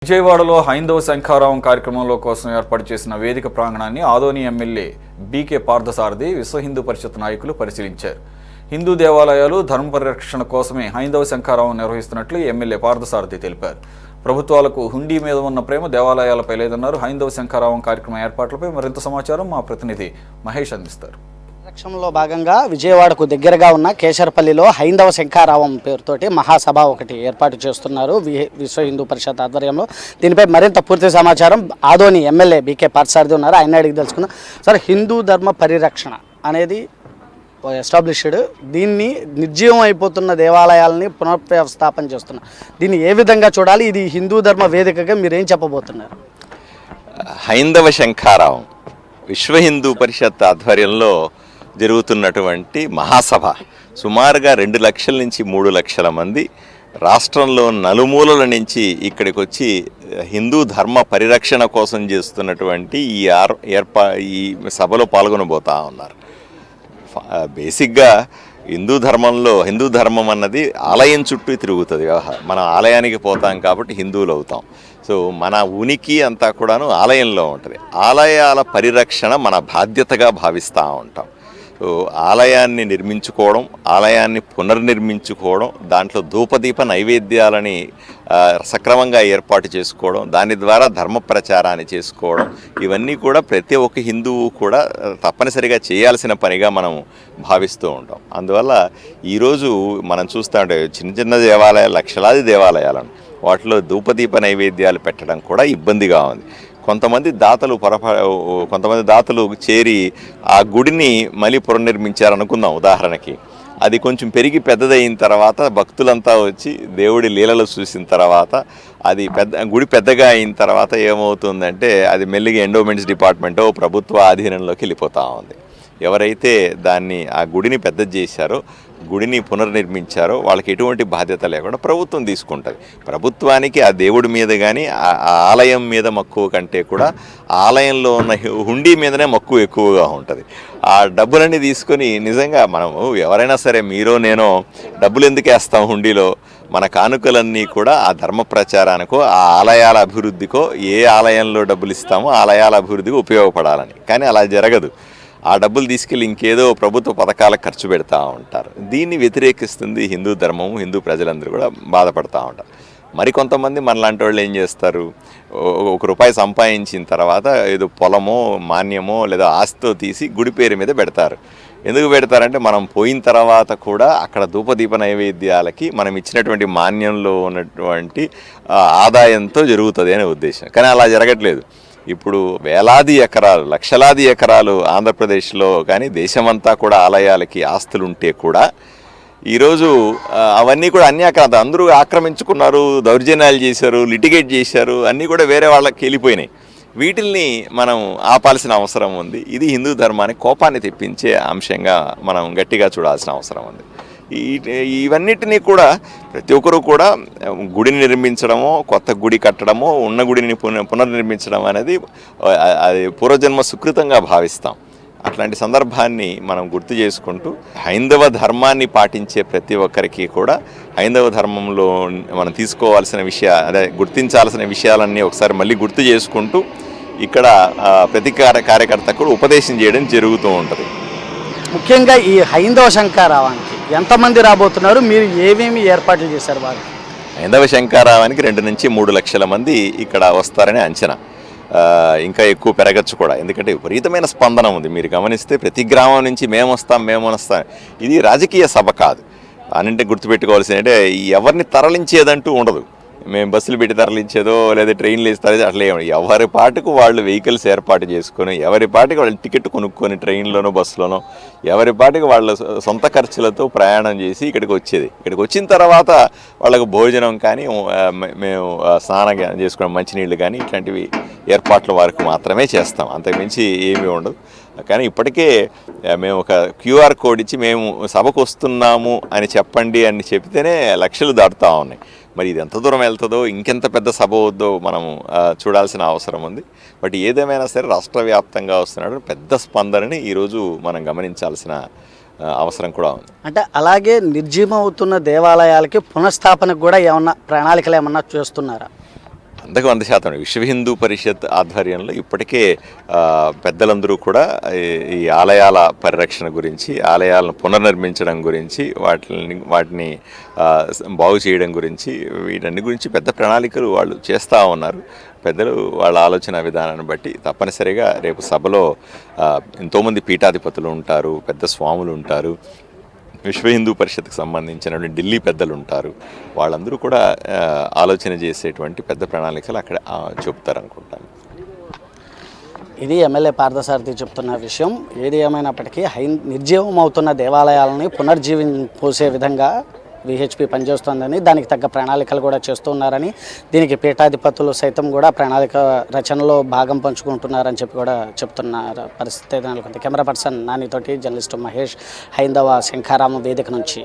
విజయవాడలో హైందవ శంఖారావం కార్యక్రమంలో కోసం ఏర్పాటు చేసిన వేదిక ప్రాంగణాన్ని ఆదోని ఎమ్మెల్యే బీకే పార్థసారథి విశ్వ హిందూ పరిషత్ నాయకులు పరిశీలించారు. హిందూ దేవాలయాలు ధర్మ పరిరక్షణ కోసమే హైందవ శంఖారావం నిర్వహిస్తున్నట్లు ఎమ్మెల్యే పార్థసారథి తెలిపారు. ప్రభుత్వాలకు హుండీ మీద ఉన్న ప్రేమ దేవాలయాలపై లేదన్నారు. హైందవ శంఖారావం కార్యక్రమం ఏర్పాట్లపై మరింత సమాచారం మా ప్రతినిధి మహేష్ అందిస్తారు. లక్ష్యంలో భాగంగా విజయవాడకు దగ్గరగా ఉన్న కేశరపల్లిలో హైందవ శంఖారావం పేరుతోటి మహాసభ ఒకటి ఏర్పాటు చేస్తున్నారు విశ్వ హిందూ పరిషత్ ఆధ్వర్యంలో. దీనిపై మరింత పూర్తి సమాచారం ఆదోని ఎమ్మెల్యే బీకే పార్థసారథి ఉన్నారు. ఆయన అడిగి తెలుసుకుందాం. సార్, హిందూ ధర్మ పరిరక్షణ అనేది ఎస్టాబ్లిష్డ్, దీన్ని నిర్జీవం అయిపోతున్న దేవాలయాలని పునర్వ్యవస్థాపన చేస్తున్నారు. దీన్ని ఏ విధంగా చూడాలి? ఇది హిందూ ధర్మ వేదికగా మీరేం చెప్పబోతున్నారు? హైందవ శంఖారావం విశ్వ హిందూ పరిషత్ ఆధ్వర్యంలో జరుగుతున్నటువంటి మహాసభ సుమారుగా 2 లక్షల నుంచి 3 లక్షల మంది రాష్ట్రంలో నలుమూలల నుంచి ఇక్కడికి వచ్చి హిందూ ధర్మ పరిరక్షణ కోసం చేస్తున్నటువంటి ఈ సభలో పాల్గొనబోతా ఉన్నారు. బేసిక్గా హిందూ ధర్మం అన్నది ఆలయం చుట్టూ తిరుగుతుంది. మనం ఆలయానికి పోతాం కాబట్టి హిందువులు అవుతాం. సో మన ఉనికి అంతా కూడాను ఆలయంలో ఉంటుంది. ఆలయాల పరిరక్షణ మన బాధ్యతగా భావిస్తూ ఉంటాం. సో ఆలయాన్ని నిర్మించుకోవడం, ఆలయాన్ని పునర్నిర్మించుకోవడం, దాంట్లో ధూపదీప నైవేద్యాలని సక్రమంగా ఏర్పాటు చేసుకోవడం, దాని ద్వారా ధర్మ ప్రచారాన్ని చేసుకోవడం, ఇవన్నీ కూడా ప్రతి ఒక్క హిందువు కూడా తప్పనిసరిగా చేయాల్సిన పనిగా మనం భావిస్తూ ఉంటాం. అందువల్ల ఈరోజు మనం చూస్తూ ఉంటే చిన్న చిన్న దేవాలయాలు, లక్షలాది దేవాలయాలను వాటిలో ధూపదీప నైవేద్యాలు పెట్టడం కూడా ఇబ్బందిగా ఉంది. కొంతమంది దాతలు చేరి ఆ గుడిని మళ్ళీ పునర్నిర్మించారనుకుందాం. ఉదాహరణకి అది కొంచెం పెరిగి పెద్దదైన తర్వాత భక్తులంతా వచ్చి దేవుడి లీలలు చూసిన తర్వాత అది గుడి పెద్దగా అయిన తర్వాత ఏమవుతుందంటే అది మెల్లిగా ఎండోమెంట్స్ డిపార్ట్మెంటో ప్రభుత్వ ఆధీనంలోకి వెళ్ళిపోతూ ఉంది. ఎవరైతే ఆ గుడిని పెద్ద చేశారో, గుడిని పునర్నిర్మించారో వాళ్ళకి ఎటువంటి బాధ్యత లేకుండా ప్రభుత్వం తీసుకుంటుంది. ప్రభుత్వానికి ఆ దేవుడి మీద కానీ ఆ ఆలయం మీద మక్కువ కంటే కూడా ఆలయంలో ఉన్న హుండీ మీదనే మక్కువ ఎక్కువగా ఉంటుంది. ఆ డబ్బులన్నీ తీసుకొని నిజంగా మనము ఎవరైనా సరే, మీరో నేనో డబ్బులు ఎందుకు వేస్తాం హుండీలో? మన కానుకలన్నీ కూడా ఆ ధర్మ ప్రచారానికో, ఆ ఆలయాల అభివృద్ధికో, ఏ ఆలయంలో డబ్బులు ఇస్తామో ఆలయాల అభివృద్ధికి ఉపయోగపడాలని. కానీ అలా జరగదు. ఆ డబ్బులు తీసుకెళ్ళి ఇంకేదో ప్రభుత్వ పథకాలకు ఖర్చు పెడతా ఉంటారు. దీన్ని వ్యతిరేకిస్తుంది హిందూ ధర్మము. హిందూ ప్రజలందరూ కూడా బాధపడుతూ ఉంటారు. మరికొంతమంది మనలాంటి వాళ్ళు ఏం చేస్తారు, ₹1 సంపాదించిన తర్వాత ఏదో పొలమో మాన్యమో లేదా ఆస్తితో తీసి గుడి పేరు మీద పెడతారు. ఎందుకు పెడతారంటే మనం పోయిన తర్వాత కూడా అక్కడ ధూపదీప నైవేద్యాలకి మనం ఇచ్చినటువంటి మాన్యంలో ఉన్నటువంటి ఆదాయంతో జరుగుతుంది అనే ఉద్దేశం. కానీ అలా జరగట్లేదు. ఇప్పుడు వేలాది ఎకరాలు, లక్షలాది ఎకరాలు ఆంధ్రప్రదేశ్లో కానీ దేశమంతా కూడా ఆలయాలకి ఆస్తులు ఉంటే కూడా ఈరోజు అవన్నీ కూడా అందరూ ఆక్రమించుకున్నారు, దౌర్జన్యాలు చేశారు, లిటిగేట్ చేశారు, అన్నీ కూడా వేరే వాళ్ళకి వెళ్ళిపోయినాయి. వీటిల్ని మనం ఆపాల్సిన అవసరం ఉంది. ఇది హిందూ ధర్మానికి కోపాన్ని తెప్పించే అంశంగా మనం గట్టిగా చూడాల్సిన అవసరం ఉంది. ఇవన్నిటినీ కూడా ప్రతి ఒక్కరూ కూడా గుడిని నిర్మించడమో, కొత్త గుడి కట్టడమో, ఉన్న గుడిని పునర్నిర్మించడం అనేది అది పూర్వజన్మ సుకృతంగా భావిస్తాం. అట్లాంటి సందర్భాన్ని మనం గుర్తు చేసుకుంటూ హైందవ ధర్మాన్ని పాటించే ప్రతి ఒక్కరికి కూడా హైందవ ధర్మంలో మనం తీసుకోవాల్సిన గుర్తించాల్సిన విషయాలన్నీ ఒకసారి మళ్ళీ గుర్తు చేసుకుంటూ ఇక్కడ ప్రతి కార్యకర్త కూడా ఉపదేశం చేయడం జరుగుతూ ఉంటుంది. ముఖ్యంగా ఈ హైందవ శంఖారావానికి ఎంతమంది రాబోతున్నారు? మీరు ఏమేమి ఏర్పాట్లు చేశారు? వారు హైందవ శంఖారావానికి 2 నుంచి 3 లక్షల మంది ఇక్కడ వస్తారని అంచనా. ఇంకా ఎక్కువ పెరగచ్చు కూడా. ఎందుకంటే విపరీతమైన స్పందన ఉంది. మీరు గమనిస్తే ప్రతి గ్రామం నుంచి మేము వస్తాం. ఇది రాజకీయ సభ కాదు. అన్నింటి గుర్తుపెట్టుకోవాల్సింది అంటే ఎవరిని తరలించేదంటూ ఉండదు. మేము బస్సులు పెట్టి తరలించేదో లేదా ట్రైన్లు వేసి తరలి అట్లా ఎవరి పాటుకు వాళ్ళు వెహికల్స్ ఏర్పాటు చేసుకొని, ఎవరి పాటికి వాళ్ళు టికెట్ కొనుక్కొని ట్రైన్లోనో బస్సులోనో ఎవరి పాటికి వాళ్ళ సొంత ఖర్చులతో ప్రయాణం చేసి ఇక్కడికి వచ్చేది. ఇక్కడికి వచ్చిన తర్వాత వాళ్ళకు భోజనం కానీ, మేము స్నానం చేసుకోవడం, మంచినీళ్ళు కానీ ఇట్లాంటివి ఏర్పాట్ల వరకు మాత్రమే చేస్తాం. అంతకుమించి ఏమీ ఉండదు. కానీ ఇప్పటికే మేము ఒక QR కోడ్ ఇచ్చి మేము సభకు వస్తున్నాము అని చెప్పండి అని చెప్తేనే లక్షలు దాటుతూ ఉన్నాయి. మరి ఇది ఎంత దూరం వెళ్తుందో, ఇంకెంత పెద్ద సభ అవుద్దో మనం చూడాల్సిన అవసరం ఉంది. బట్ ఏదేమైనా సరే రాష్ట్ర వ్యాప్తంగా వస్తున్నాడు పెద్ద స్పందనని ఈరోజు మనం గమనించాల్సిన అవసరం కూడా ఉంది. అంటే అలాగే నిర్జీవం అవుతున్న దేవాలయాలకి పునఃస్థాపనకు కూడా ఏమన్నా ప్రణాళికలు ఏమన్నా చేస్తున్నారా? 100% విశ్వ హిందూ పరిషత్ ఆధ్వర్యంలో ఇప్పటికే పెద్దలందరూ కూడా ఈ ఆలయాల పరిరక్షణ గురించి, ఆలయాలను పునర్నిర్మించడం గురించి, వాటిని బాగు చేయడం గురించి, వీటన్ని గురించి పెద్ద ప్రణాళికలు వాళ్ళు చేస్తూ ఉన్నారు. పెద్దలు వాళ్ళ ఆలోచన విధానాన్ని బట్టి తప్పనిసరిగా రేపు సభలో ఎంతోమంది పీఠాధిపతులు ఉంటారు, పెద్ద స్వాములు ఉంటారు, విశ్వ హిందూ పరిషత్కి సంబంధించినటువంటి ఢిల్లీ పెద్దలు ఉంటారు. వాళ్ళందరూ కూడా ఆలోచన చేసేటువంటి పెద్ద ప్రణాళికలు అక్కడ చెబుతారనుకుంటాను. ఇది ఎమ్మెల్యే పార్థసారథి చెప్తున్న విషయం. ఏది ఏమైనప్పటికీ నిర్జీవం అవుతున్న దేవాలయాలని పోసే విధంగా విహెచ్పి పనిచేస్తోందని, దానికి తగ్గ ప్రణాళికలు కూడా చేస్తున్నారని, దీనికి పీఠాధిపతులు సైతం కూడా ప్రణాళిక రచనలో భాగం పంచుకుంటున్నారని చెప్పి కూడా చెప్తున్నారు. పరిస్థితి నెలకొంది. కెమెరా పర్సన్ నానితోటి జర్నలిస్టు మహేష్, హైందవ శంఖారామ వేదిక నుంచి.